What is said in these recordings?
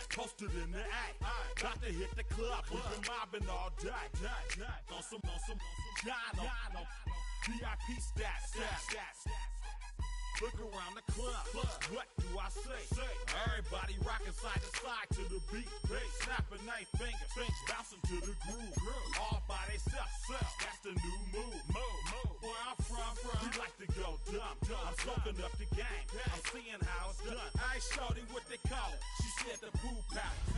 posted in the act. Got to hit the club, we've been mobbing all day. On some Jono, VIP stats. Look around the club, what do I say? Everybody rocking side to side to the beat. Snapping their fingers, bouncing to the groove. All by themselves, that's the new move. Where I'm from, we like to go dumb. I'm soaking up the game, I'm seeing how it's done. I ain't shorty what they call it, she said the pool palace.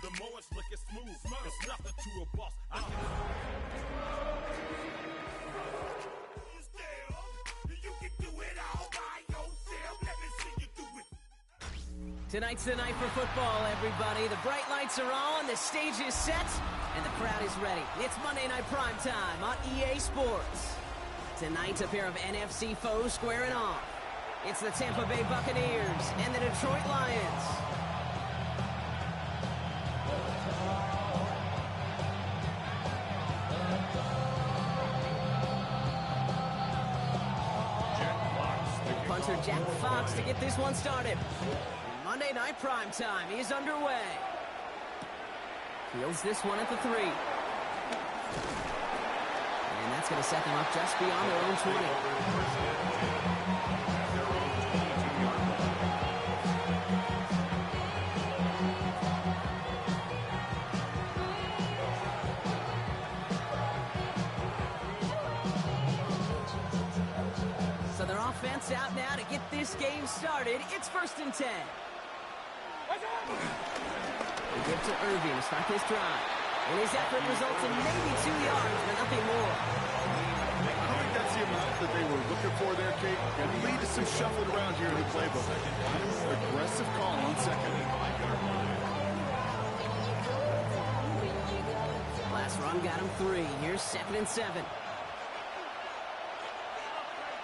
The more it's looking smooth. It's nothing to a boss. You can do it all by yourself. Let me see you do it. Tonight's the night for football, everybody. The bright lights are on, the stage is set, and the crowd is ready. It's Monday Night Prime Time on EA Sports. Tonight, a pair of NFC foes squaring off. It's the Tampa Bay Buccaneers and the Detroit Lions. Punter Jack Fox to get this one started. Monday Night Prime Time is underway. Fields this one at the 3. And that's going to set them up just beyond their own 20. So their offense out now to get this game started. It's 1st and 10. They give to Irving to start this drive. And his effort results in maybe 2 yards, but nothing more. I think that's the amount that they were looking for there, Kate. And lead to some shuffling around here in the playbook. Aggressive call on second. Last run got him 3. Here's 2nd and 7.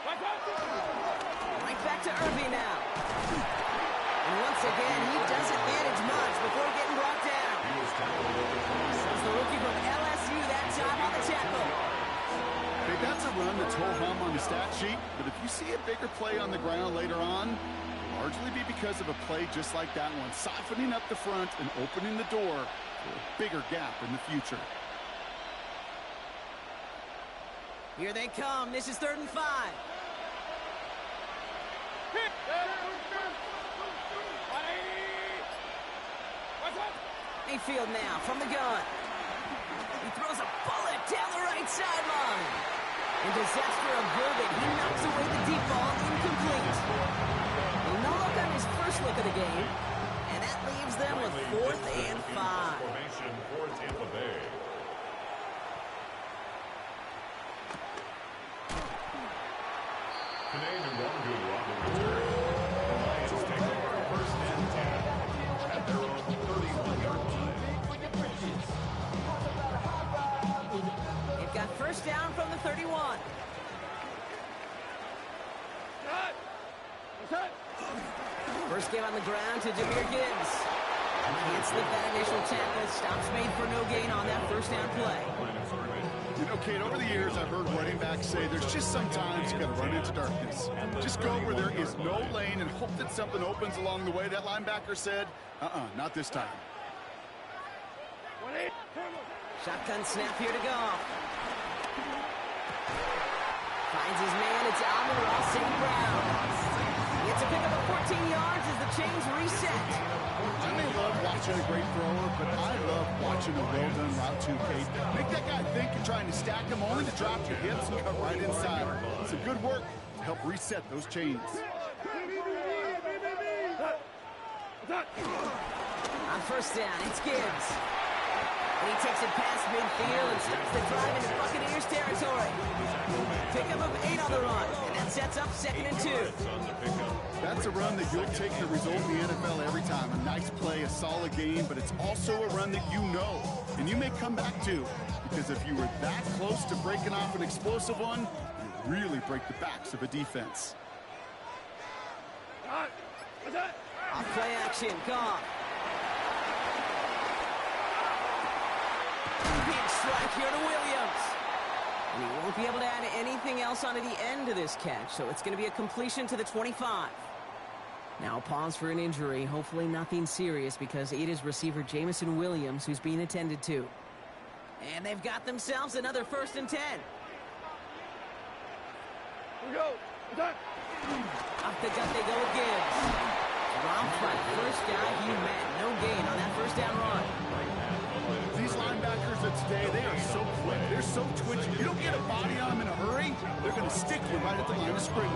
Right back to Irving now. And once again, he doesn't manage much before getting brought down. It's the rookie from LSU that time on the tackle. Hey, that's a run that's ho-hum on the stat sheet, but if you see a bigger play on the ground later on, it'll largely be because of a play just like that one, softening up the front and opening the door for a bigger gap in the future. Here they come. This is 3rd and 5. Mayfield now from the gun. He throws a bullet down the right sideline. And disaster averted. He knocks away the deep ball, incomplete. And no look on his first look of the game. And that leaves them with 4th and 5. Formation for Tampa Bay. Today, New Wonder on the return. The Lions take over 1st and 10 at their own 31-yard line. They've got 1st down from the 31. First game on the ground to Jahmyr Gibbs. Can't slip that initial tackle. Stops made for no gain on that 1st down play. You know, Kate, over the years, I've heard running backs say there's just sometimes you got to run into darkness. Just go where there is no lane and hope that something opens along the way. That linebacker said, not this time. Shotgun snap here to go. Finds his man. It's Amon-Ra St. Brown. He gets a pick up of 14 yards as the chains reset. I may love watching a great thrower, but I love watching a well-done route too, Kate. Make that guy think you're trying to stack him, only to drop your hips and cut right inside. Some good work to help reset those chains. On 1st down, it's Gibbs. And he takes it past midfield and starts the drive into Buccaneers territory. Pickup of 8 on the run, and that sets up 2nd and 2. That's a run that you'll take the result in the NFL every time. A nice play, a solid game, but it's also a run that you know, and you may come back to, because if you were that close to breaking off an explosive one, you really break the backs of a defense. On play action, Goff. Big strike here to Williams. won't be able to add anything else onto the end of this catch, so it's going to be a completion to the 25. Now pause for an injury, hopefully nothing serious, because it is receiver Jamison Williams who's being attended to. And they've got themselves another 1st and 10. Here we go. Off the gut they go with Gibbs. Robbed by the first guy he met. No gain on that 1st down run. These linebackers of today, they are so quick. They're so twitchy. You don't get a body on them in a hurry, they're going to stick you right at the line of scrimmage.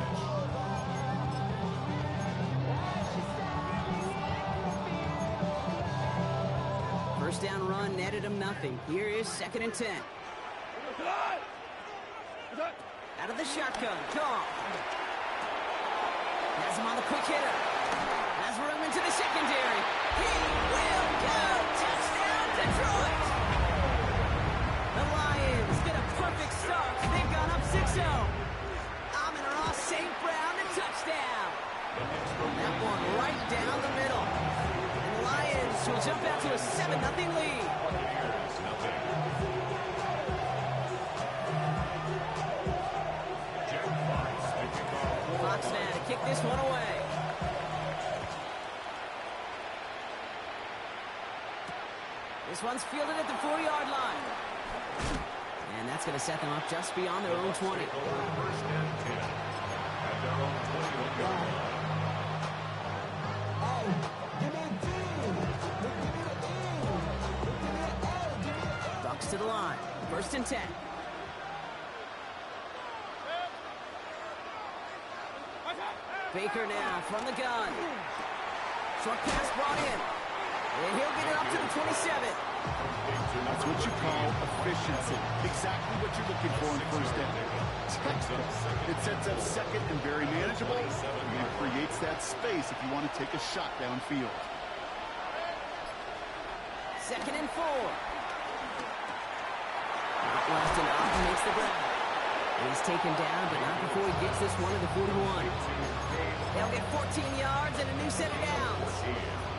First down run netted him nothing. Here is 2nd and 10. Out of the shotgun. Goff. Has him on the quick hitter. Has room into the secondary. He will go. Touchdown, Detroit. The Lions get a perfect start. They've gone up 6-0. Amon-Ra St. Brown, a touchdown. That one right down the middle. And the Lions will jump out to a 7-0 lead. Fox now to kick this one away. This one's fielded at the 4-yard line. And that's going to set them up just beyond their own 20. 1st and 10 at their own 21-yard line. Bucks to the line. 1st and 10. Baker now from the gun. Short pass brought in. And he'll get it up to the 27. That's what you call efficiency. Exactly what you're looking for in 1st down. It sets up 2nd and very manageable, and it creates that space if you want to take a shot downfield. 2nd and 4. Out left and off makes the grab. He's taken down, but not before he gets this one to the 41. They'll get 14 yards and a new set of downs.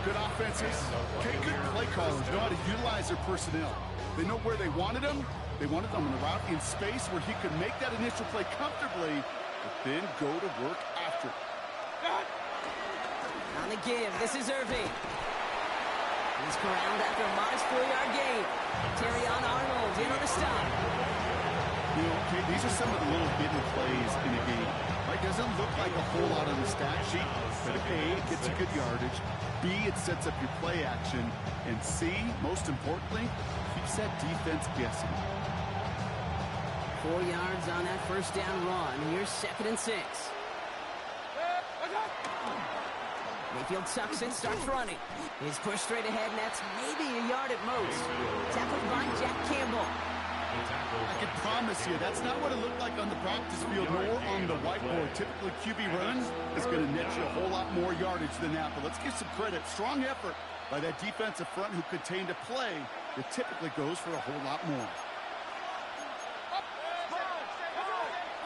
Good offenses. Okay, good play callers know how to utilize their personnel. They know where they wanted them. They wanted them in the route in space where he could make that initial play comfortably, but then go to work after. On the give, this is Irving. He's corralled after a modest 4-yard gain. Terrion Arnold in on the stop. You know, okay, these are some of the little hidden plays in a game. Right? Doesn't look like a whole lot on the stat sheet, but A, it gets you good yardage. B, it sets up your play action. And C, most importantly, keeps that defense guessing. 4 yards on that 1st down run. Here's 2nd and 6. Mayfield tucks in, starts running. He's pushed straight ahead, and that's maybe a yard at most. Tackled by Jack Campbell. I can promise you, that's not what it looked like on the practice field nor on the whiteboard. Typically, QB run is going to net you a whole lot more yardage than that. But let's give some credit. Strong effort by that defensive front who contained a play that typically goes for a whole lot more.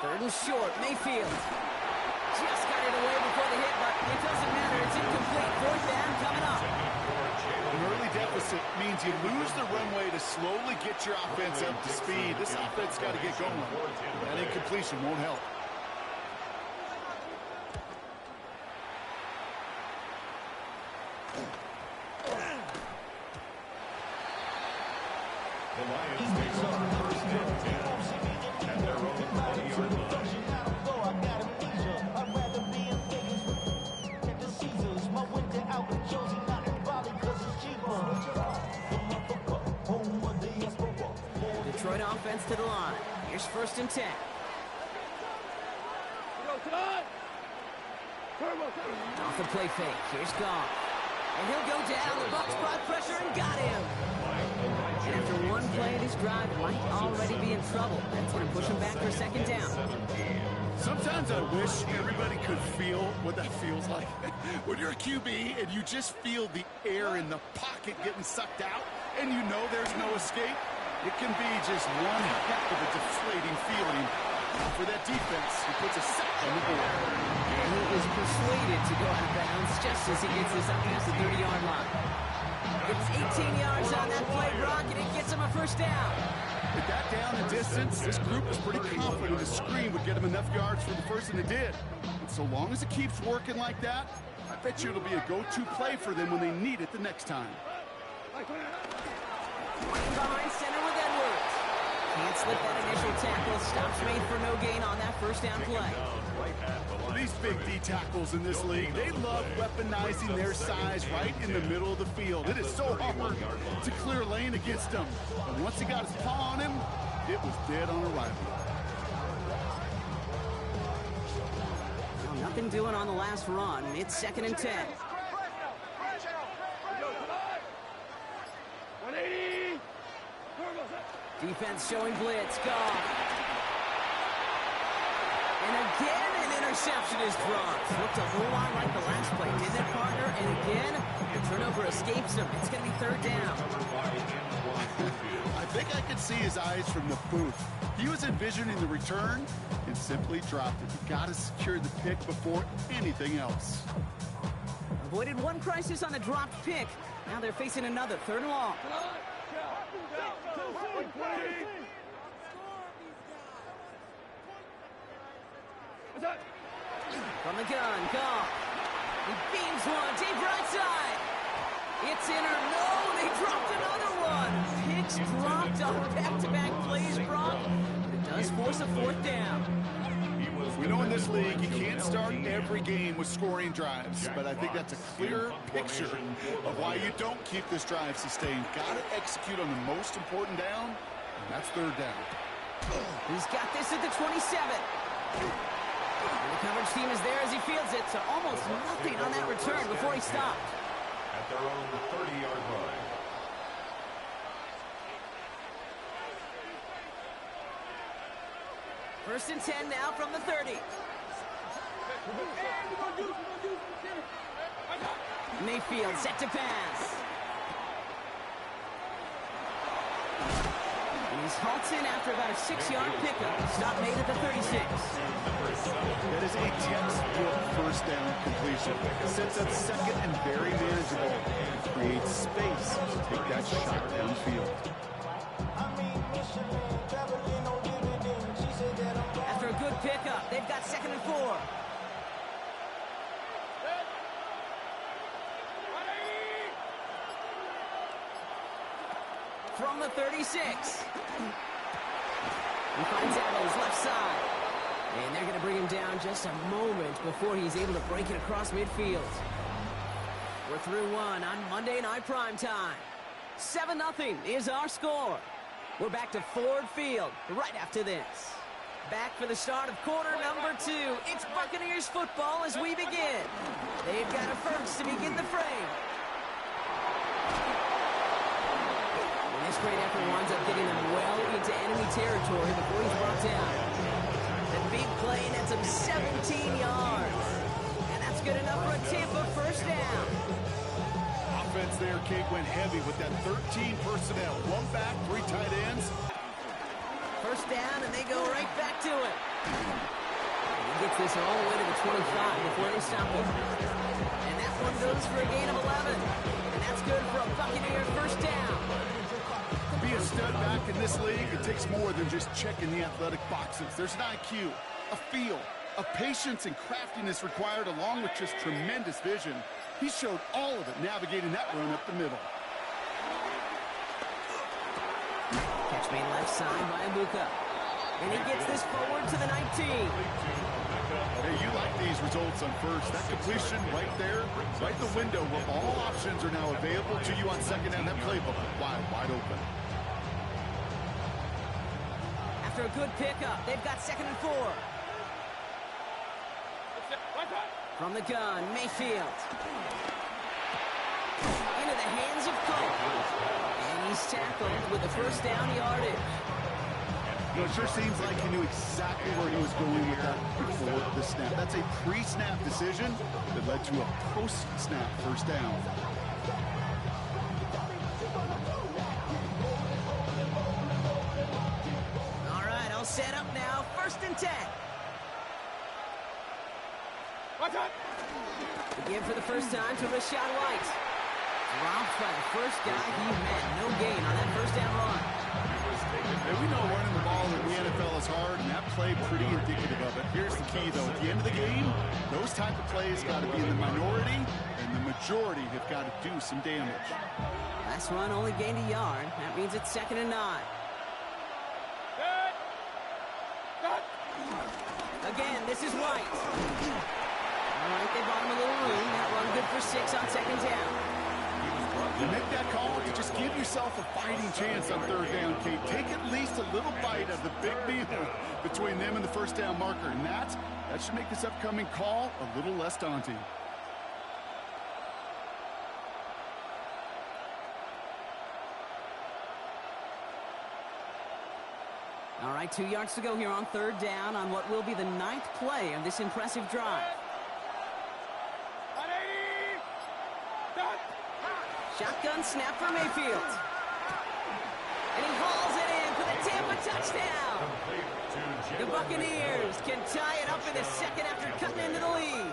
3rd and short, Mayfield. Just got it away before the hit, but it doesn't matter. It's incomplete. 4th down coming up. An early deficit means you lose the runway to slowly get your offense up to speed. This offense got to get going. That incompletion won't help. The Lions takes over 1st and 10 at their own 20-yard line. Detroit offense to the line. Here's 1st and 10. Off the play fake. Here's Goff. And he'll go down. The Bucs brought pressure and got him. And after one play, this drive might already be in trouble. That's going to push him back for 2nd down. Sometimes I wish everybody could feel what that feels like. When you're a QB and you just feel the air in the pocket getting sucked out and you know there's no escape, it can be just one heck of a deflating feeling for that defense who puts a sack on the board. And he is persuaded to go out of bounds just as he gets this up past the 30-yard line. It's 18 yards on that play, Brock, and it gets him a 1st down. With that down and distance, this group was pretty confident the screen would get him enough yards for the first, and it did. And so long as it keeps working like that, I bet you it'll be a go-to play for them when they need it the next time. Behind center with Edwards. Can't slip that initial tackle. Stops made for no gain on that first down play. These big D tackles in this league, they love weaponizing their size right in the middle of the field. It is so hard to clear lane against them. But once he got his paw on him, it was dead on arrival. Well, nothing doing on the last run. It's 2nd and 10. Defense showing blitz. Goff. And again, an interception is dropped. Looked a whole lot like the last play, didn't it, partner? And again, the turnover escapes him. It's going to be 3rd down. I think I could see his eyes from the booth. He was envisioning the return and simply dropped it. He got to secure the pick before anything else. Avoided one crisis on the dropped pick. Now they're facing another 3rd and long. From the gun, Goff. He beams one, deep right side. It's in or no, they dropped another one. Picks dropped on back-to-back plays, Brock. It does force a 4th down. We know in this league you can't start every game with scoring drives, but I think that's a clear picture of why you don't keep this drive sustained. Got to execute on the most important down, and that's 3rd down. He's got this at the 27. And the coverage team is there as he fields it, so almost nothing on that return before he stopped. At their own 30-yard line. First and 10 now from the 30. Mayfield set to pass. And he's halted after about a 6-yard pickup. Stop made at the 36. That is a textbook first down completion. Sets up 2nd and very manageable. Creates space to take that shot downfield. After a good pickup, they've got 2nd and 4. From the 36. He finds Evans left side. And they're going to bring him down just a moment before he's able to break it across midfield. We're through one on Monday Night Primetime. 7-0 is our score. We're back to Ford Field right after this. Back for the start of quarter number 2. It's Buccaneers football as we begin. They've got a first to begin the frame. And this great effort winds up getting them well into enemy territory before he's brought down. The big play nets him 17 yards. And that's good enough for a Tampa first down. Offense there, Kate, went heavy with that 13 personnel. 1 back, 3 tight ends. First down, and they go right back to it. And he gets this all the way to the 25 before they stop him. And that one goes for a gain of 11. And that's good for a Buccaneer first down. To be a stud back in this league, it takes more than just checking the athletic boxes. There's an IQ, a feel, a patience and craftiness required along with just tremendous vision. He showed all of it navigating that run up the middle. Catch made left side by Abuka. And he gets this forward to the 19. Hey, you like these results on first. That completion right there, right the window where all options are now available to you on second down. That playbook wide open. After a good pickup, they've got 2nd and 4. From the gun, Mayfield. Into the hands of Cole. And he's tackled with the first down yardage. You know, it sure seems like he knew exactly where he was going with that before the snap. That's a pre-snap decision that led to a post-snap first down. All right, all set up now. 1st and 10. Again for the first time to Rashad White. Dropped by the first guy he met. No gain on that first down run. And we know running the ball in the NFL is hard, and that play pretty indicative of it. Here's the key, though. At the end of the game, those type of plays got to be in the minority, and the majority have got to do some damage. Last run only gained a yard. That means it's 2nd and 9. Again, this is White. All right, they bought him a little room. That run good for 6 on 2nd down. You make that call to just give yourself a fighting chance on 3rd down, Kate. Take at least a little bite of the big meal between them and the 1st down marker, and that should make this upcoming call a little less daunting. All right, 2 yards to go here on 3rd down on what will be the 9th play of this impressive drive. Shotgun snap for Mayfield. And he hauls it in for the Tampa touchdown. The Buccaneers can tie it up in the 2nd after cutting into the lead.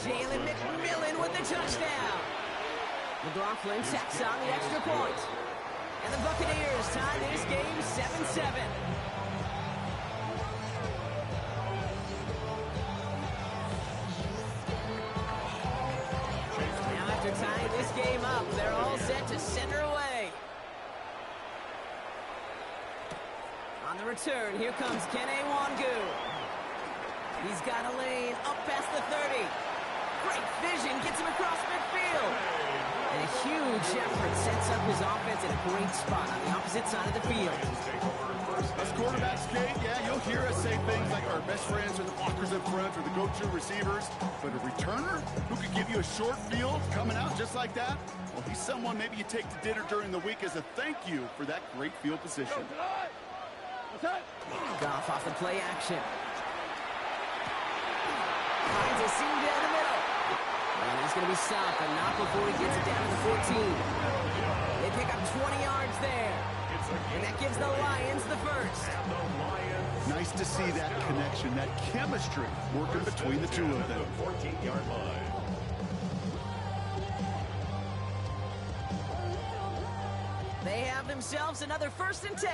Jalen McMillan with the touchdown. McLaughlin tacks on the extra point. And the Buccaneers tie this game 7-7. Now after tying this game up, they're all set to center away. On the return, here comes Kene Wangu. He's got a lane up past the 30. Great vision, gets him across midfield. And a huge effort sets up his offense in a great spot on the opposite side of the field. As quarterbacks, Kate, yeah, you'll hear us say things like our best friends are the blockers up front or the go-to receivers. But a returner who could give you a short field coming out just like that, well, he's someone maybe you take to dinner during the week as a thank you for that great field position. Goff off the play action. Finds a seam down the middle. And he's going to be stopped, but not before he gets it down to the 14. They pick up 20 yards there. And that gives the Lions the first. Nice to see that connection, that chemistry working between the two of them. 14-yard line. They have themselves another 1st and 10.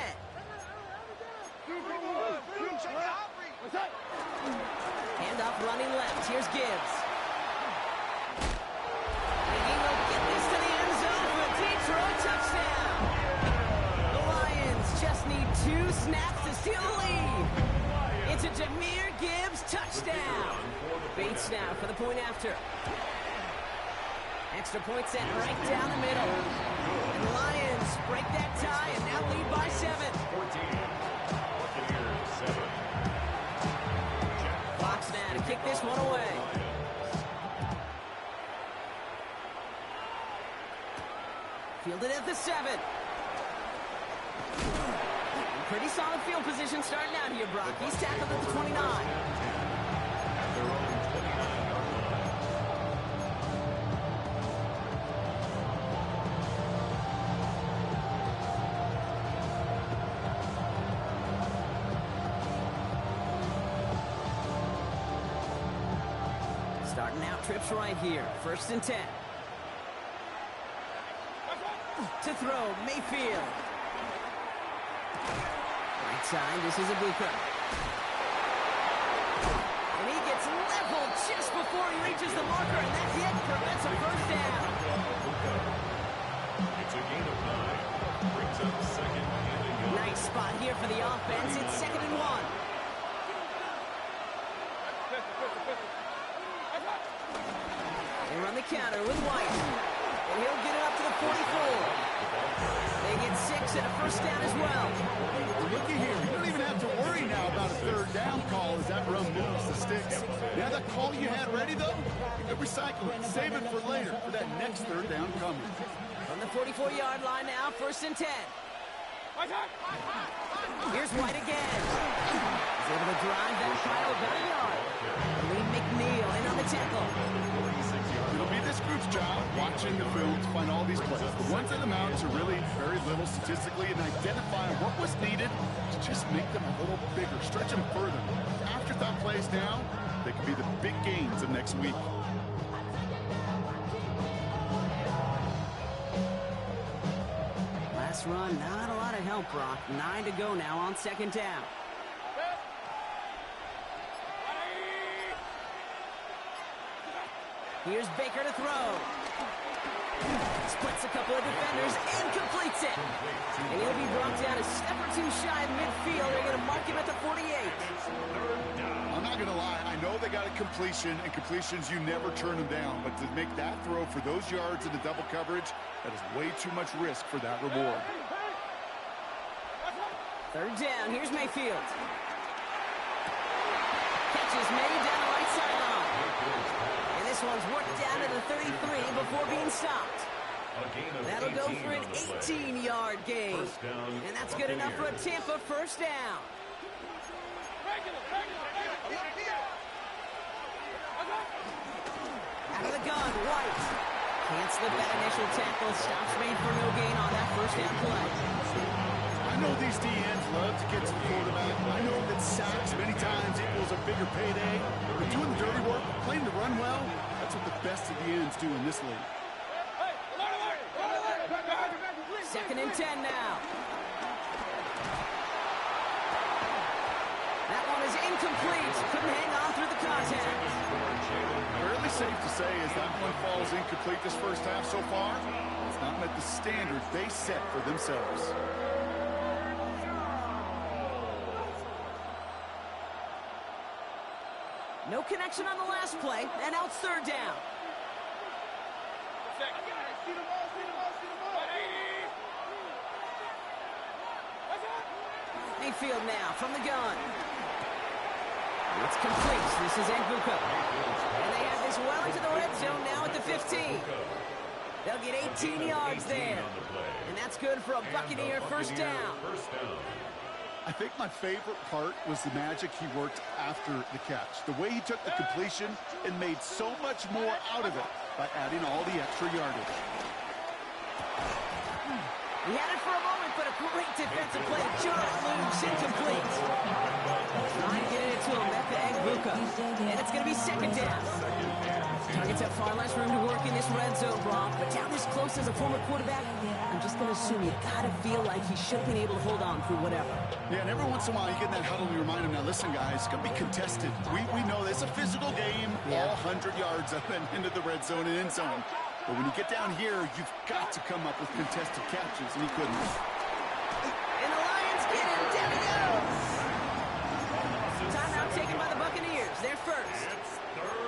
Handoff running left. Here's Gibbs. And he will get this to the end zone for a Detroit touchdown. The Lions just need 2 snaps to steal the lead. It's a Jahmyr Gibbs touchdown. Bates now for the point after. Extra point set right down the middle. And the Lions break that tie and now lead by 7. 7. Fox now to kick this one away. Fielded at the 7. Pretty solid field position starting out here, Brock. He's tackled at the 29. Starting out trips right here. 1st and 10. To throw, Mayfield. Right side, this is Ibuka. And he gets leveled just before he reaches the marker, and that hit prevents a 1st down. It's a gain of 9. Brings up 2nd and a yard. Nice spot here for the offense. It's 2nd and 1. They run the counter with White. And he'll get it up to the 44. They get 6 and a 1st down as well. Looky here, you don't even have to worry now about a 3rd down call as that run moves the sticks. Now that call you had ready, though, you can recycle it, save it for later for that next 3rd down coming. From the 44-yard line now, 1st and 10. Here's White again. He's able to drive that pile about a yard. Lee McNeil in on the tackle. It'll be this group's job watching the film to find all these plays. The ones that amount to really very little statistically and identifying what was needed to just make them a little bigger, stretch them further. Afterthought plays now, they could be the big gains of next week. this run, not a lot of help, Brock. 9 to go now on second down. Here's Baker to throw. Splits a couple of defenders and completes it. And he'll be brought down a step or two shy of midfield. They're going to mark him at the 48. I'm not going to lie. I know they got a completion, and completions, you never turn them down. But to make that throw for those yards in the double coverage, that is way too much risk for that reward. Third down. Here's Mayfield. Catch is made down the right sideline. And this one's worked down to the 33 before being stopped. That'll go for an 18-yard gain. And that's good enough for a Tampa first down. Out of the gun, White. Can't slip that initial tackle. Stops made for no gain on that first down play. I know these DNs love to get to the quarterback. I know that sacks many times equals a bigger payday. But doing the dirty work, playing the run well, that's what the best of the ends do in this league. Second and 10 now. That one is incomplete. Couldn't hang on through the contact. Fairly safe to say as that one falls incomplete this first half so far, it's not met the standard they set for themselves. No connection on the last play, and now it's third down. Mayfield now from the gun. It's complete. This is Egbuka. And they have this well into the red zone now at the 15. They'll get 18 yards there. And that's good for a Buccaneer first down. I think my favorite part was the magic he worked after the catch. The way he took the completion and made so much more out of it by adding all the extra yardage. He had it for a moment, but a great defensive play. Just loose, incomplete. Trying to get it to him at the Egbuka. And it's going to be second down. Targets have far less room to work in this red zone, Brock. But down this close as a former quarterback, I'm just going to assume you got to feel like he should have been able to hold on through whatever. Yeah, and every once in a while you get in that huddle and you remind him, now listen, guys, it's going to be contested. We know it's a physical game, all 100 yards up and into the red zone and end zone. But when you get down here, you've got to come up with contested catches, and he couldn't. And the Lions get him. Down he goes. Timeout taken by the Buccaneers. They're first.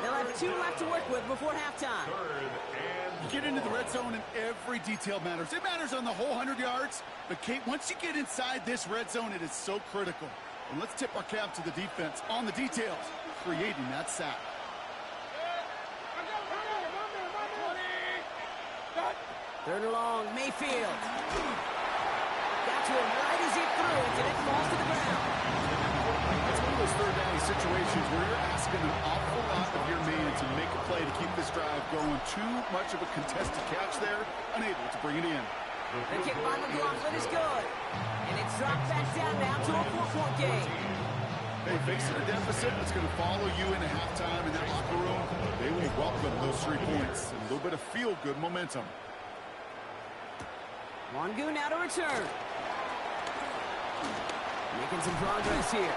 They'll have 2 left to work with before halftime. You get into the red zone, and every detail matters. It matters on the whole 100 yards. But, Kate, once you get inside this red zone, it is so critical. And let's tip our cap to the defense on the details, creating that sack. Third and long, Mayfield. Got to him right as he threw it, and it falls to the ground. It's one of those third down situations where you're asking an awful lot of your man to make a play to keep this drive going. Too much of a contested catch there, unable to bring it in. The kick by McLaughlin is good. And it's dropped back down now to a 4-point game. Hey, facing a deficit that's going to follow you into halftime in that locker room, they will welcome those 3 points and a little bit of feel-good momentum. Mongu now to return. Making some progress here.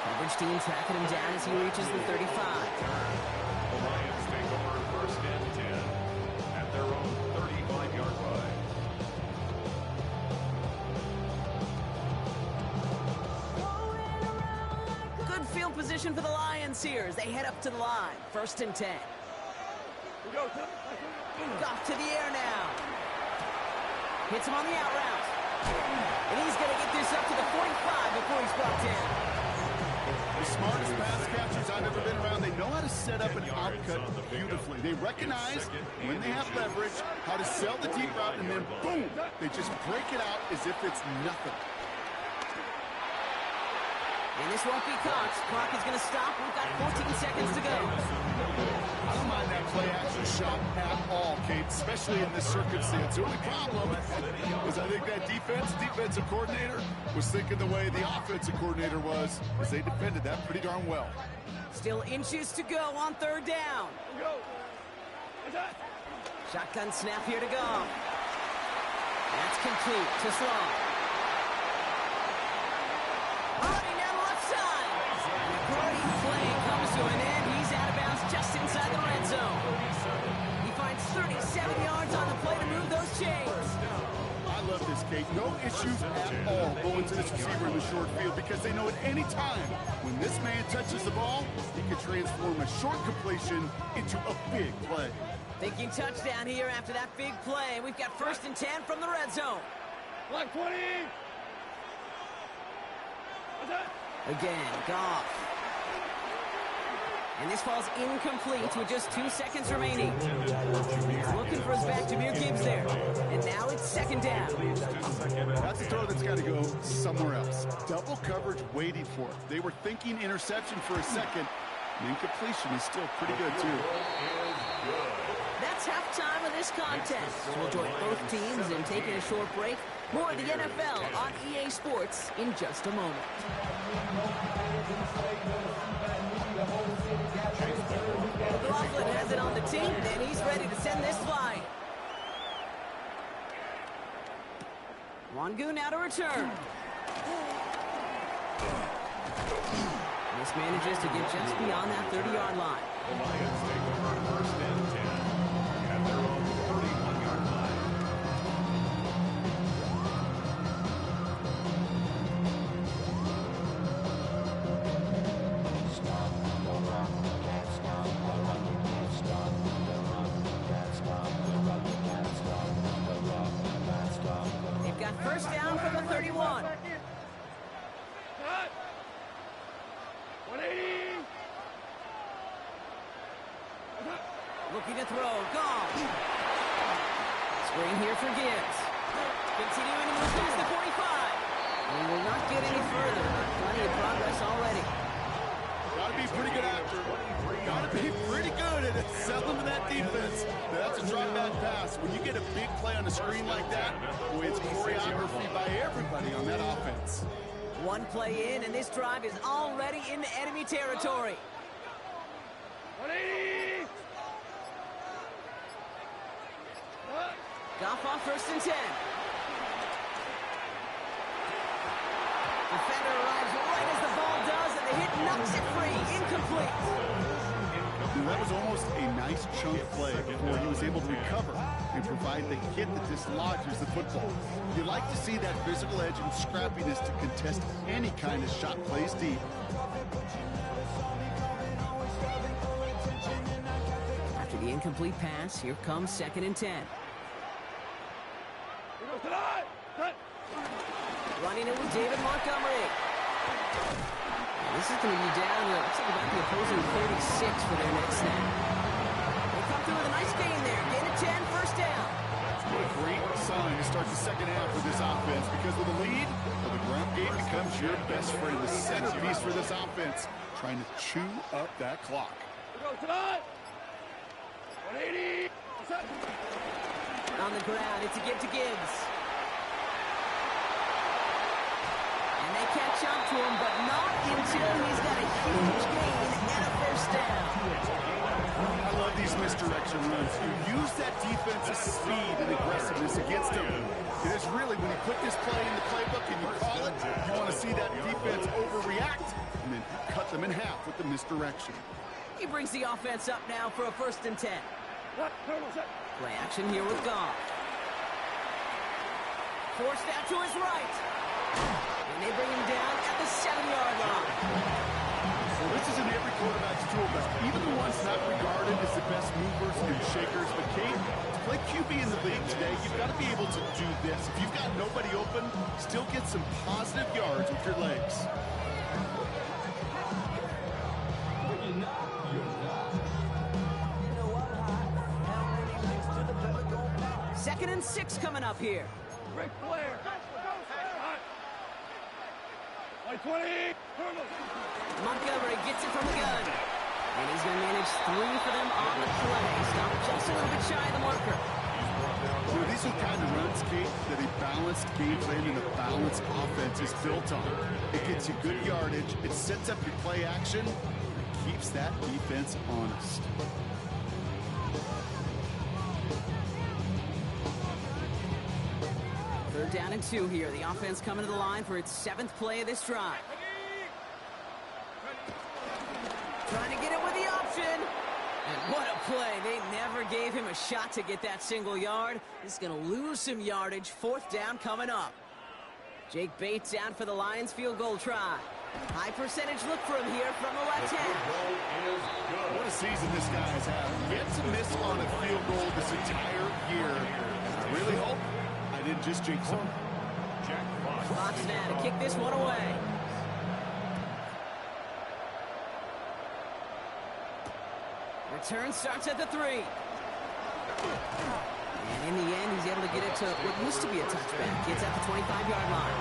Coverage team tracking him down as he reaches the 35. The Lions take over first and 10 at their own 35-yard line. Good field position for the Lions here as they head up to the line. First and 10. Goff to the air now. Hits him on the out route. And he's going to get this up to the 45 before he's brought down. The smartest pass catchers I've ever been around, they know how to set up an outcut beautifully. They recognize when they have leverage, how to sell the deep route, and then boom, they just break it out as if it's nothing. And this won't be caught. Clock is going to stop. We've got 14 seconds to go. I don't mind that play action shot at all, Kate, especially in this circumstance. The only problem is I think that defensive coordinator was thinking the way the offensive coordinator was, as they defended that pretty darn well. Still inches to go on third down. Shotgun snap here to go. That's complete to Slaw. Running down the left side. And a great play comes to an end. He's out of bounds just inside the red zone. He finds 37 yards on the play to move those chains. I love this, Kate. No issues at all going to this receiver in the short field because they know at any time when this man touches the ball, he can transform a short completion into a big play. Thinking touchdown here after that big play. We've got 1st and 10 from the red zone. Black 20. Again, Goff. And this falls incomplete with just 2 seconds remaining. He's looking for his back to Jameer Gibbs there. And now it's 2nd down. That's a throw that's got to go somewhere else. Double coverage waiting for it. They were thinking interception for a second. The incompletion is still pretty good, too. That's halftime of this contest. We'll join both teams in taking a short break. More of the NFL on EA Sports in just a moment. McLaughlin has it on the team, and he's ready to send this flying. Wangu now to return. This manages to get just beyond that 30-yard line. The Lions take over 1st and 10 at their own 31-yard line. They've got 1st down from the 31. 180. Looking to throw. Goff. Screen here for Gibbs. Continuing to move past the 45. We will not get any further. Plenty of progress already. Got to be pretty good after. Got to be pretty good at selling to that defense. That's a drop back pass. When you get a big play on the screen like that, boy, it's choreography by everybody on that offense. One play in, and this drive is already into enemy territory. 180. Goff on 1st and 10. Defender arrives right as the ball does, and the hit knocks it free. Incomplete. That was almost a nice chunk play before he was able to recover and provide the hit that dislodges the football. You like to see that physical edge and scrappiness to contest any kind of shot plays deep. After the incomplete pass, here comes 2nd and 10. Running it with David Montgomery. And this is going to be down, looks like about the opposing 36 for their next snap. They come through with a nice gain there. Gain of 10, 1st down. What a great sign to start the 2nd half for this offense, because with a lead, the ground game becomes your best friend, the centerpiece for this offense, trying to chew up that clock. 180. On the ground, it's a give to Gibbs. And they catch up to him, but not until he's got a huge gain and a 1st down. I love these misdirection runs. You use that defensive speed and aggressiveness against them. It is really, when you put this play in the playbook and you call it, you want to see that defense overreact and then cut them in half with the misdirection. He brings the offense up now for a 1st and 10. Play action here with Goff. Forced out to his right. And they bring him down at the 7-yard line. Well, this is in every quarterback's toolbox, even the ones not regarded as the best movers and shakers. But Kate, to play QB in the league today, you've got to be able to do this. If you've got nobody open, still get some positive yards with your legs. 2nd and 6 coming up here. Rick Flair. 20. Montgomery gets it from the gun. And he's going to manage 3 for them on the play. Stop just a little bit shy of the marker. You know, these are the kind of runs, Kate, that a balanced game plan and a balanced offense is built on. It gets you good yardage, it sets up your play action, and it keeps that defense honest. Third down and 2 here. The offense coming to the line for its 7th play of this drive. Trying to get it with the option. And what a play. They never gave him a shot to get that single yard. He's going to lose some yardage. 4th down coming up. Jake Bates out for the Lions field goal try. High percentage look for him here from the left hand. What a season this guy has had. Yet to miss on a field goal this entire year. And I really hope I didn't just jinx him. Fox now to kick this one away. Return starts at the 3. And in the end, he's able to get it to what used to be a touchback. Gets at the 25-yard line.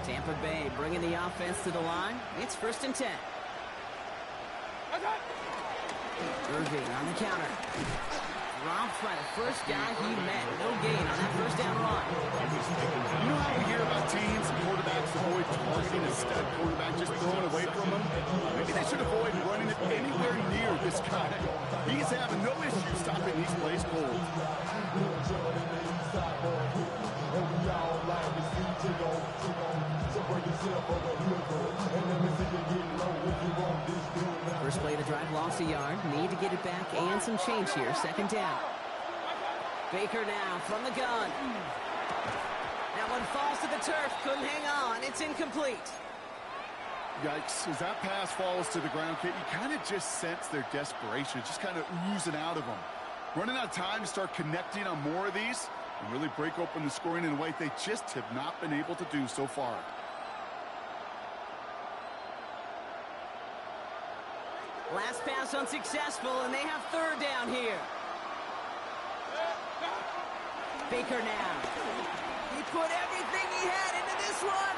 Tampa Bay bringing the offense to the line. It's 1st and 10. Irving on the counter. Dropped by the first guy he met. No gain on that 1st down run. You know how we hear about teams and quarterbacks avoid targeting a stud quarterback, just throwing away from him? Maybe they should avoid running it anywhere near this guy. He's having no issue stopping these plays cold. First play of the drive, lost a yard. Need to get it back and some change here. 2nd down. Baker now from the gun. That one falls to the turf. Couldn't hang on. It's incomplete. Yikes. As that pass falls to the ground, Kit, you kind of just sense their desperation. Just kind of oozing out of them. Running out of time to start connecting on more of these and really break open the scoring in a way they just have not been able to do so far. Last pass unsuccessful, and they have 3rd down here. Baker now. He put everything he had into this one.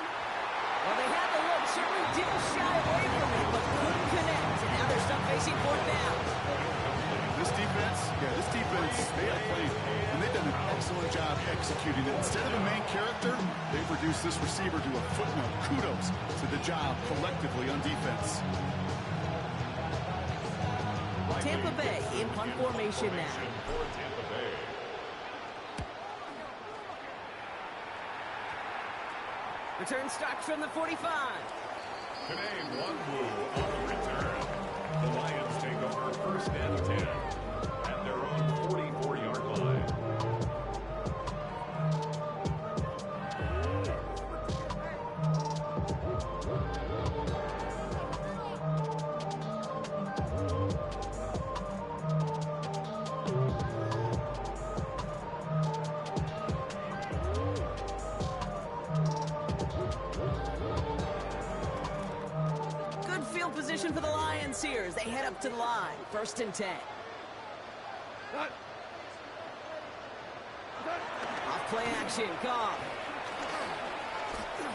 Well, they had the look. Certainly didn't shy away from it, but couldn't connect. And now they're stuck facing 4th down. This defense, they have played, and they've done an excellent job executing it. Instead of a main character, they've reduced this receiver to a footnote. Kudos to the job collectively on defense. Tampa Bay in punt formation now. Return starts from the 45. Today, one move on the return. The Lions take over 1st and 10 at their own 44-yard line. Position for the Lions here as they head up to the line. 1st and 10. Off play action. Goff.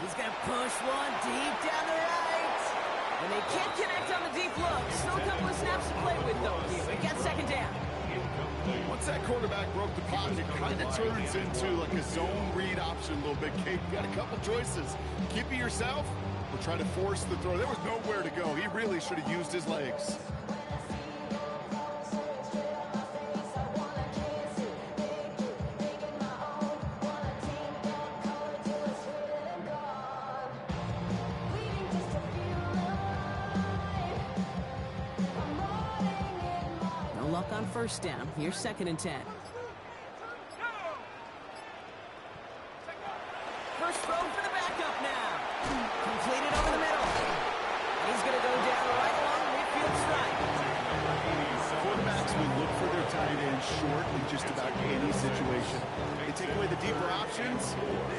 He's going to push one deep down the right. And they can't connect on the deep look. Still a couple of snaps to play with, though, here. It gets 2nd down. Once that quarterback broke the pocket, it kind of turns into like a zone read option a little bit, Kate. You got a couple choices. Keep it yourself or try to force the throw. There was nowhere to go. He really should have used his legs. No luck on 1st down. Here's 2nd and 10. First throw for the backup now. Completed over the middle. He's going to go down right along the midfield stripe. Quarterbacks will look for their tight end short in just about any situation. They take away the deeper options.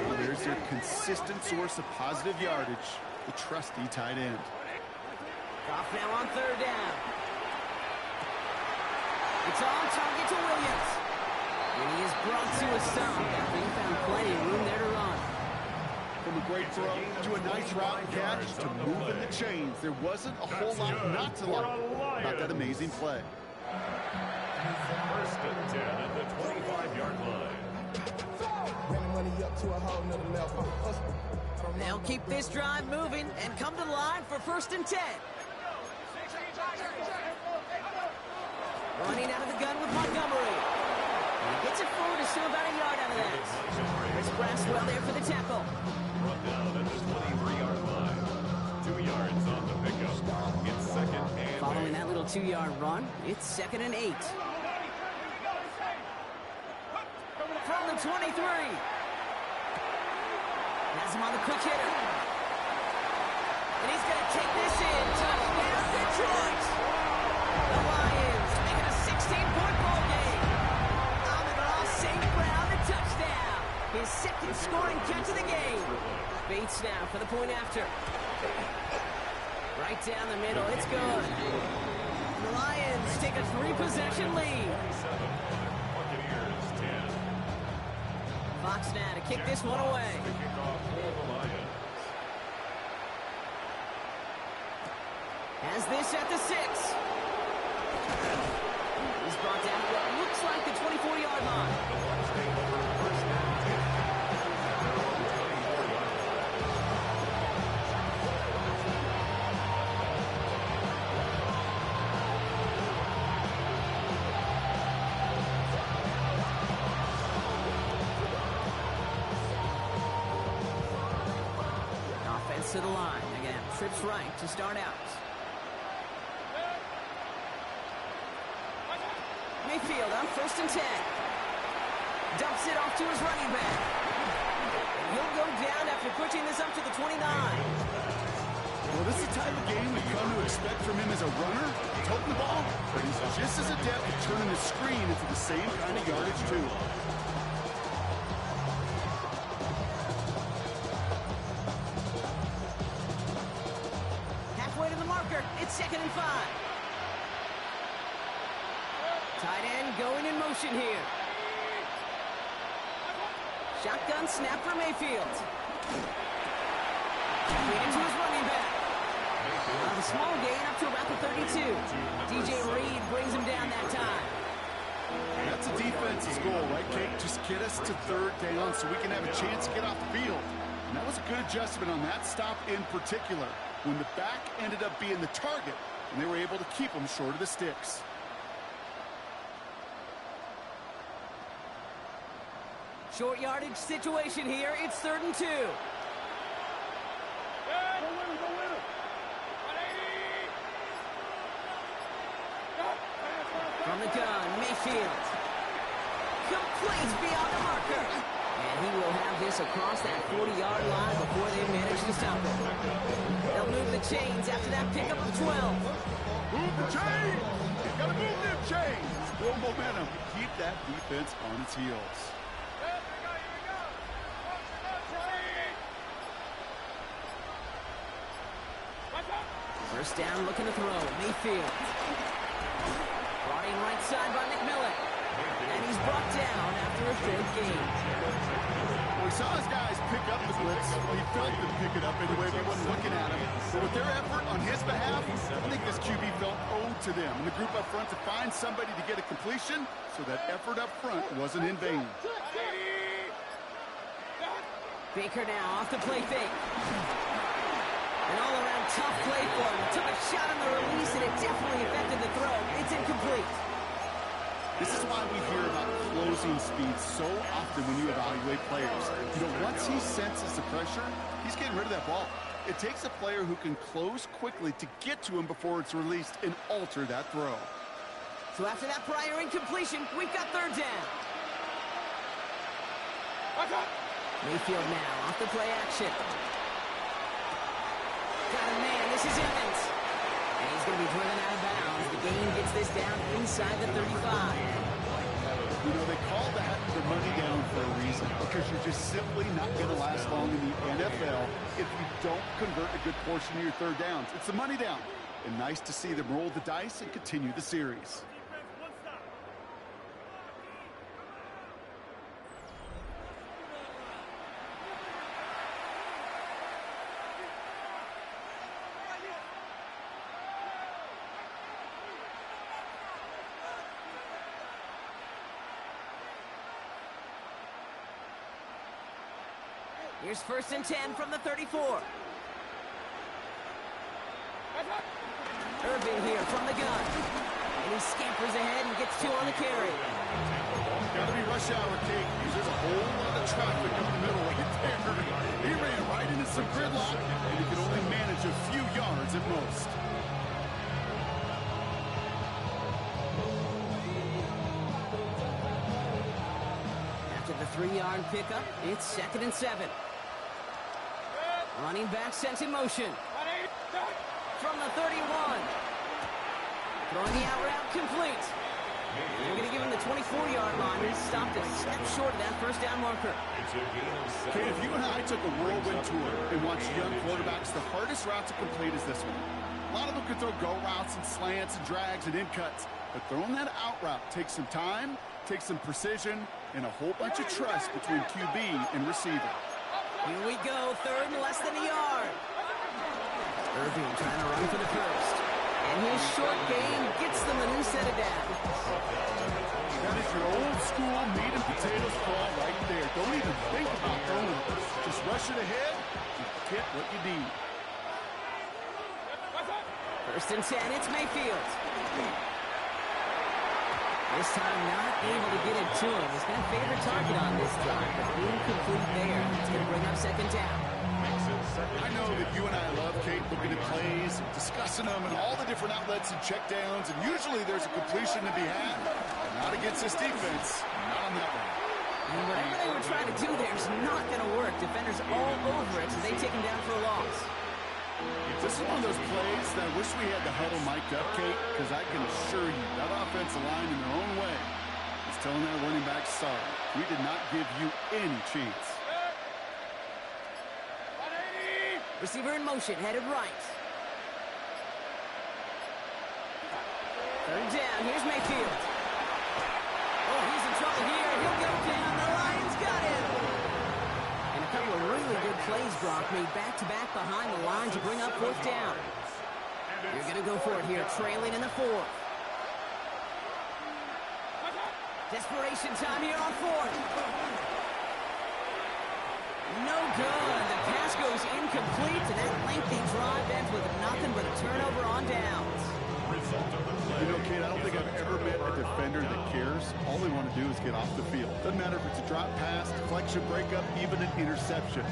Well, there's their consistent source of positive yardage, the trusty tight end. Off now on 3rd down. It's on target to Williams. And he is brought to a stop after he found plenty of room there to run. From a great throw to a nice route and catch to moving the chains. There wasn't a whole lot not to like about that amazing play. First and 10 at the 25-yard line. They'll keep this drive moving and come to the line for first and 10. Running out of the gun with Montgomery. And he gets it forward to still about a yard out of that. Chris Braswell there for the tackle. Run down at the 23-yard line. 2 yards on the pickup. It's second and Following that little 2-yard run, it's second and 8. From the 23. Has him on the quick hitter. And he's going to take this in. Touchdown, Detroit! The Lions make it a 16-point ball game. Amon-Ra St. Brown, the touchdown. His second scoring catch of the game. Bates now for the point after. Right down the middle, it's good. The Lions take a 3-possession lead. Buccaneers 10. Fox now to kick this one away. Kickoff for the Lions. Has this at the 6. He's brought down to what looks like the 24-yard line. The Bucs take over first and 10 at their own 24-yard line. Offense to the line. Again, trips right to start out. Mayfield on first and 10. Dumps it off to his running back. He'll go down after pushing this up to the 29. Well, this is the type of game we've come to expect from him as a runner, toting the ball, but he's just as adept at turning the screen into the same kind of yardage, too. Halfway to the marker, it's second and 5. Tight end going in motion here. Shotgun snap for Mayfield. Leading to his running back. A small gain up to about the 32. DJ Reed brings him down that time. That's a defense's goal, right, Kate? Just get us to third down so we can have a chance to get off the field. And that was a good adjustment on that stop in particular, when the back ended up being the target, and they were able to keep him short of the sticks. Short yardage situation here. It's third and 2. From the gun, Mayfield. Complete beyond the marker. And he will have this across that 40-yard line before they manage to stop him. They'll move the chains after that pickup of 12. Move the chains! Gotta move them chains! Build momentum. Keep that defense on its heels. First down, looking to throw. Mayfield. Brought in right side by McMillan. And he's brought down after a short gain. Well, we saw his guys pick up the blitz. Well, he felt them pick it up anyway. He wasn't looking at him. But with their effort on his behalf, I think this QB felt owed to them. And the group up front to find somebody to get a completion, so that effort up front wasn't in vain. Baker now off the play fake. An all-around tough play for him. Took a shot on the release, and it definitely affected the throw. It's incomplete. This is why we hear about closing speed so often when you evaluate players. You know, once he senses the pressure, he's getting rid of that ball. It takes a player who can close quickly to get to him before it's released and alter that throw. So after that prior incompletion, we've got third down. Mayfield now off the play action. Got a man, this is Evans. And he's going to be driven out of bounds. The gain gets this down inside the 35. You know, they call that the money down for a reason, because you're just simply not going to last long in the NFL if you don't convert a good portion of your third downs. It's the money down. And nice to see them roll the dice and continue the series. Here's 1st and 10 from the 34. Irving here from the gun. And he scampers ahead and gets 2 on the carry. Gotta be rush hour, Kate. There's a whole lot of traffic up the middle right there. He ran right into some gridlock, and he can only manage a few yards at most. After the 3-yard pickup, it's 2nd and 7. Running back sent in motion. From the 31. Throwing the out route complete. They're going to give him the 24-yard line. He stopped a step short of that 1st down marker. Okay, if you and I took a whirlwind tour and watched young quarterbacks, the hardest route to complete is this one. A lot of them can throw go routes and slants and drags and in cuts, but throwing that out route takes some time, takes some precision, and a whole bunch of trust between QB and receiver. Here we go, 3rd and less than a yard. Irving trying to run for the 1st. And his short game gets them a new set of downs. That is your old school meat and potatoes call right there. Don't even think about throwing it. Just rush it ahead and get what you need. 1st and 10, it's Mayfield. This time not able to get it to him. He's got a favorite target on this drive, but incomplete there. It's going to bring up 2nd down. I know that you and I love, Kate, looking at plays, discussing them, and all the different outlets and checkdowns, and usually there's a completion to be had. But not against this defense, not on that one. And whatever they were trying to do there is not going to work. Defenders all over it, so they take him down for a loss. This is one of those plays that I wish we had the huddle mic'd up, Kate, because I can assure you that offensive line in their own way is telling that running back, sorry, we did not give you any chance. Receiver in motion, headed right. 3rd down, here's Mayfield. Oh, he's in trouble here. He'll go down. The Lions got him. And a couple of really good plays, Brock, made back-to-back behind the line to bring up 4th down. You're going to go for it here, trailing in the 4th. Desperation time here on 4th. No good. The pass goes incomplete, and that lengthy drive ends with nothing but a turnover on downs. You know, Kate, I don't think I've ever met a defender that cares. All they want to do is get off the field. Doesn't matter if it's a drop pass, deflection, breakup, even an interception.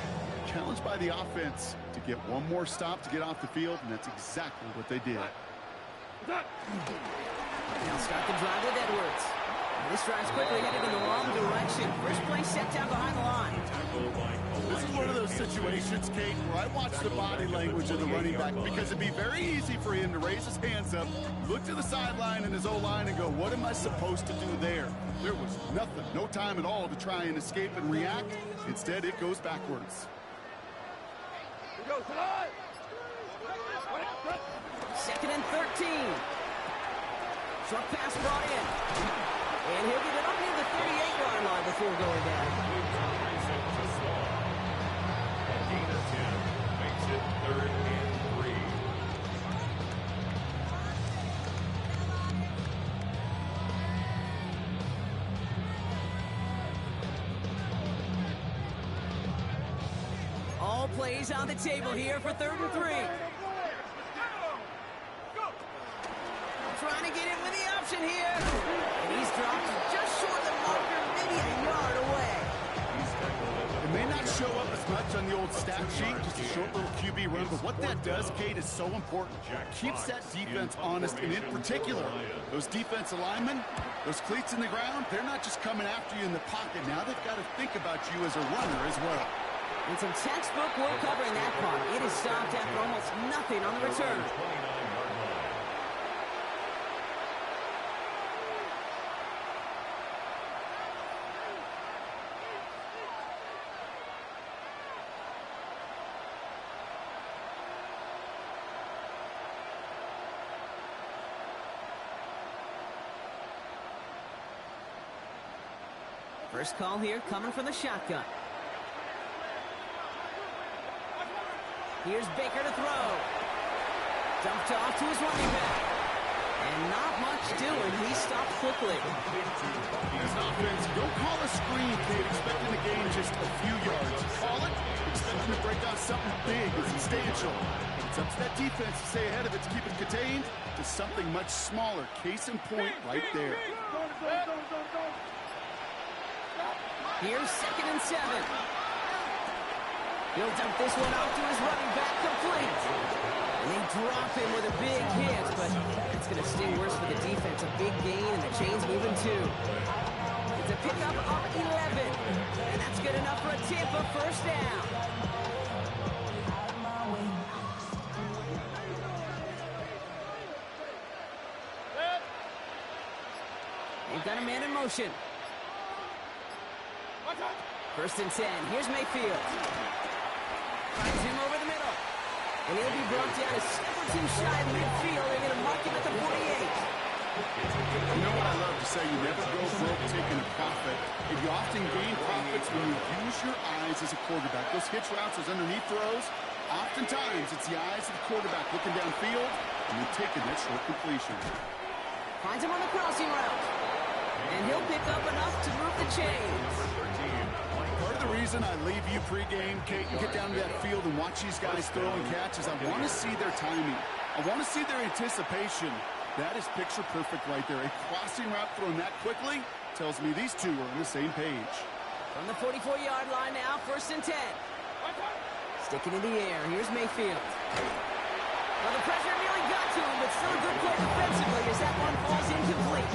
Challenged by the offense to get one more stop to get off the field, and that's exactly what they did. They'll start the drive with Edwards. This drive's quickly headed in the wrong direction. First play set down behind the line. This is one of those situations, Kate, where I watch the body language of the running back because it'd be very easy for him to raise his hands up, look to the sideline and his O-line and go, what am I supposed to do there? There was nothing, no time at all to try and escape and react. Instead, it goes backwards. 2nd and 13. Short pass brought in. And he'll get it up near the 38-yard line before going down. A gain of 10 makes it 3rd and 3. All plays on the table here for 3rd and 3. Trying to get in with the option here. And he's dropped just short of the marker, maybe a yard away. It may not show up as much on the old stat sheet, just a short little QB run, but what that does, Kate, is so important. Keeps that defense honest, and in particular, those defensive linemen, those cleats in the ground, they're not just coming after you in the pocket. Now they've got to think about you as a runner as well. And some textbook work covering that part. It is stopped after almost nothing on the return. First call here coming from the shotgun. Here's Baker to throw. Dumped off to his running back. And not much doing. He stopped quickly. As an offense, don't call a screen, kid, expecting to gain just a few yards. Call it, expecting to break out something big or substantial. It's up to that defense to stay ahead of it, to keep it contained to something much smaller. Case in point right there. Here's 2nd and 7. He'll dump this one off to his running back, complete. And they drop him with a big hit, but it's going to sting worse for the defense. A big gain, and the chain's moving too. It's a pickup of 11, and that's good enough for a Tampa first down. They've got a man in motion. 1st and 10. Here's Mayfield. Finds him over the middle. And he'll be brought down a step or two shy of midfield. They're going to mark him at the 48. You know what I love to say? You never go broke taking a profit. And you often gain profits when you use your eyes as a quarterback. Those hitch routes, those underneath throws, oftentimes it's the eyes of the quarterback looking downfield and you're taking that short completion. Finds him on the crossing route. And he'll pick up enough to move the chains. Part of the reason I leave you pregame, Kate, and get down to that field and watch these guys throw and catch is I want to see their timing. I want to see their anticipation. That is picture perfect right there. A crossing route thrown that quickly tells me these two are on the same page. From the 44-yard line now, 1st and 10. Sticking in the air. Here's Mayfield. Well, the pressure nearly got to him, but still a good play defensively as that one falls incomplete.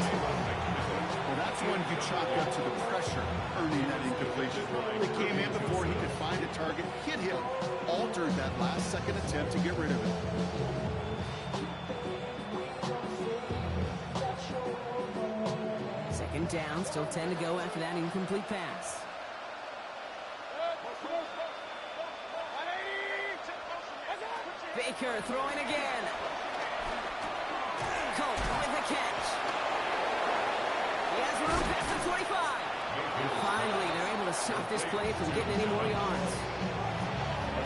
Well, that's when you chalk up to the pressure earning that incompletion. They came in before he could find a target, hit him, altered that last-second attempt to get rid of it. Second down, still 10 to go after that incomplete pass. Baker throwing again. Colt with the catch. He has room past the 25. And finally, they're able to stop this play from getting any more yards.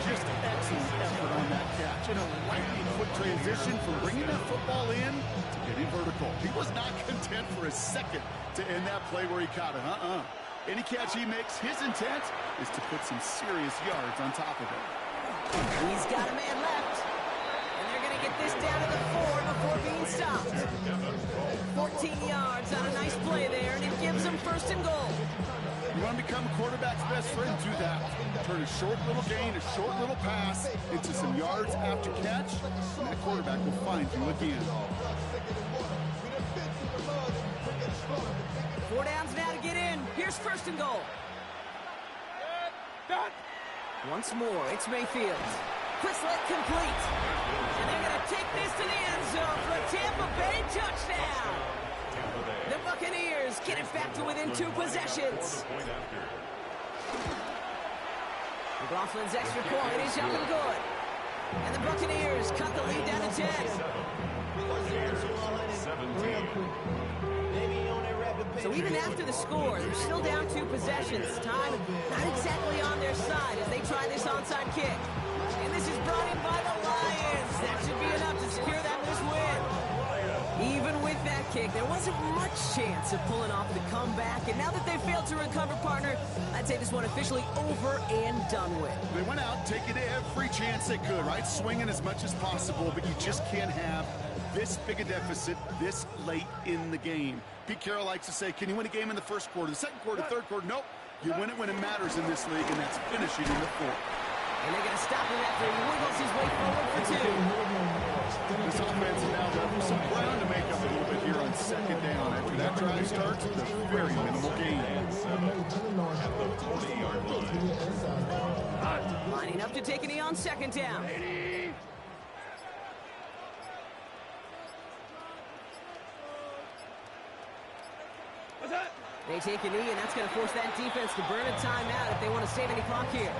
Just excellent effort on that catch. And a lightning quick transition from bringing that football in to getting vertical. He was not content for a second to end that play where he caught it. Any catch he makes, his intent is to put some serious yards on top of it. He's got a man left. And they're going to get this down to the 4 before being stopped. 14 yards on a nice play there, and it gives them 1st and goal. You want to become a quarterback's best friend? Do that. Turn a short little gain, a short little pass into some yards after catch, and that quarterback will find you again. 4 downs now to get in. Here's 1st and goal. Once more, it's Mayfield. Quick slant complete. And they're going to take this to the end zone for a Tampa Bay touchdown. The Buccaneers get it back to within 2 possessions. McLaughlin's extra point is up and good. And the Buccaneers cut the lead down to 10. So even after the score, they're still down 2 possessions. Time not exactly on their side as they try this onside kick. And this is brought in by the Lions. That should be enough to secure that this win. Even with that kick, there wasn't much chance of pulling off the comeback. And now that they failed to recover, partner, I'd say this one officially over and done with. They went out taking every chance they could, right? Swinging as much as possible, but you just can't have this big a deficit this late in the game. Pete Carroll likes to say, can you win a game in the 1st quarter, the 2nd quarter, 3rd quarter? Nope. You win it when it matters in this league, and that's finishing in the 4th. And they're going to stop him after he wiggles his way forward for 2. This offense is now left with some ground to make up a little bit here on 2nd down. After that drive starts with a very minimal gain. Lining up to take a knee on 2nd down. They take a knee, and that's going to force that defense to burn a timeout if they want to save any clock here.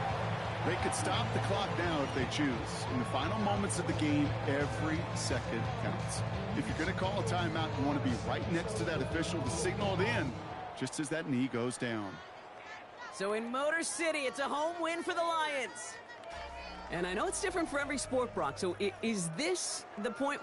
They could stop the clock now if they choose. In the final moments of the game, every second counts. If you're going to call a timeout, you want to be right next to that official to signal it in just as that knee goes down. So in Motor City, it's a home win for the Lions. And I know it's different for every sport, Brock. So is this the point where